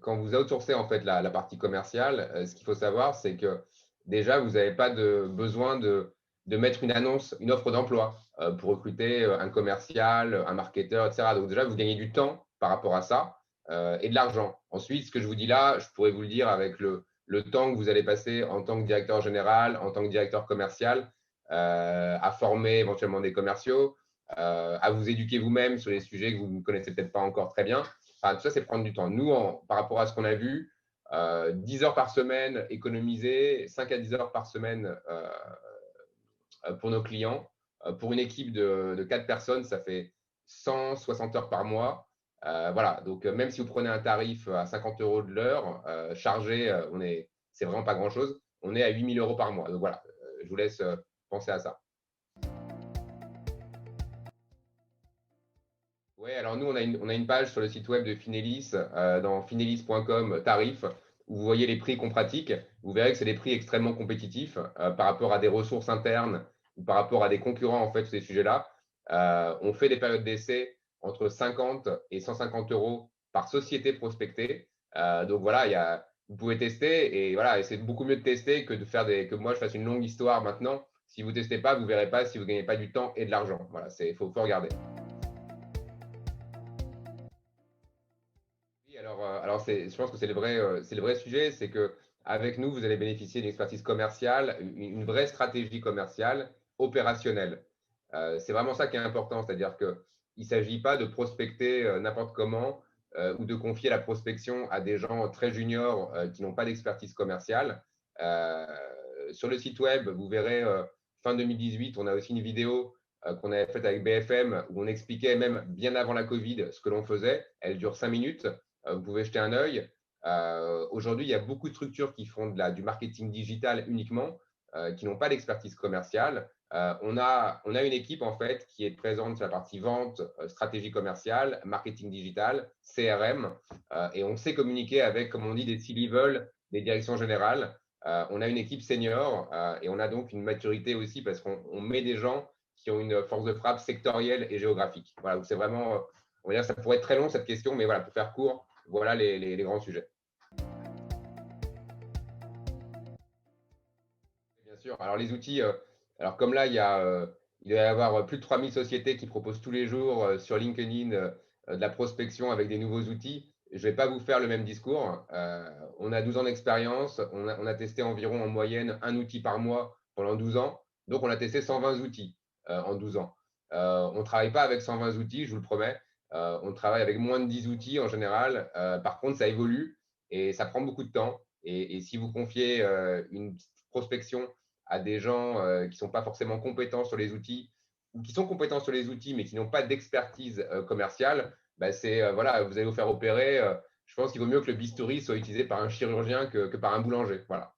quand vous outsourcez en fait la partie commerciale, ce qu'il faut savoir, c'est que déjà, vous n'avez pas besoin de mettre une annonce, une offre d'emploi pour recruter un commercial, un marketeur, etc. Donc déjà, vous gagnez du temps par rapport à ça et de l'argent. Ensuite, ce que je vous dis là, je pourrais vous le dire avec le temps que vous allez passer en tant que directeur général, en tant que directeur commercial, à former éventuellement des commerciaux, à vous éduquer vous-même sur les sujets que vous ne connaissez peut-être pas encore très bien. Enfin, tout ça, c'est prendre du temps. Nous, par rapport à ce qu'on a vu, 10 heures par semaine économisées, 5 à 10 heures par semaine pour nos clients. Pour une équipe de 4 personnes, ça fait 160 heures par mois. Voilà, donc même si vous prenez un tarif à 50 euros de l'heure, chargé, c'est vraiment pas grand-chose. On est à 8 000 euros par mois. Donc voilà, je vous laisse penser à ça. Oui, alors nous, on a une page sur le site web de Finelis, dans finelis.com tarif, où vous voyez les prix qu'on pratique. Vous verrez que c'est des prix extrêmement compétitifs par rapport à des ressources internes ou par rapport à des concurrents en fait sur ces sujets-là. On fait des périodes d'essai entre 50 et 150 euros par société prospectée. Donc voilà, vous pouvez tester et voilà, et c'est beaucoup mieux de tester que que moi je fasse une longue histoire maintenant. Si vous ne testez pas, vous ne verrez pas si vous ne gagnez pas du temps et de l'argent. Voilà, faut regarder. Oui, alors je pense que c'est le vrai sujet, c'est que avec nous, vous allez bénéficier d'une expertise commerciale, une vraie stratégie commerciale opérationnelle. C'est vraiment ça qui est important, c'est-à-dire qu'il ne s'agit pas de prospecter n'importe comment ou de confier la prospection à des gens très juniors qui n'ont pas d'expertise commerciale. Euh, sur le site web, vous verrez fin 2018, on a aussi une vidéo qu'on avait faite avec BFM où on expliquait même bien avant la Covid ce que l'on faisait. Elle dure 5 minutes. Vous pouvez jeter un œil. Aujourd'hui, il y a beaucoup de structures qui font du marketing digital uniquement, qui n'ont pas d'expertise commerciale. On a une équipe en fait qui est présente sur la partie vente, stratégie commerciale, marketing digital, CRM, et on sait communiquer avec, comme on dit, des C-level, des directions générales. On a une équipe senior et on a donc une maturité aussi parce qu'on met des gens qui ont une force de frappe sectorielle et géographique. Voilà, c'est vraiment, on va dire, ça pourrait être très long cette question, mais voilà, pour faire court, voilà les grands sujets. Bien sûr. Alors, les outils, alors comme là, il doit y avoir plus de 3000 sociétés qui proposent tous les jours sur LinkedIn de la prospection avec des nouveaux outils. Je ne vais pas vous faire le même discours. On a 12 ans d'expérience. On a testé environ en moyenne un outil par mois pendant 12 ans. Donc, on a testé 120 outils en 12 ans. On ne travaille pas avec 120 outils, je vous le promets. On travaille avec moins de 10 outils en général. Par contre, ça évolue et ça prend beaucoup de temps. Et si vous confiez une prospection à des gens qui ne sont pas forcément compétents sur les outils ou qui sont compétents sur les outils mais qui n'ont pas d'expertise commerciale, bah voilà, vous allez vous faire opérer. Je pense qu'il vaut mieux que le bistouri soit utilisé par un chirurgien que par un boulanger. Voilà.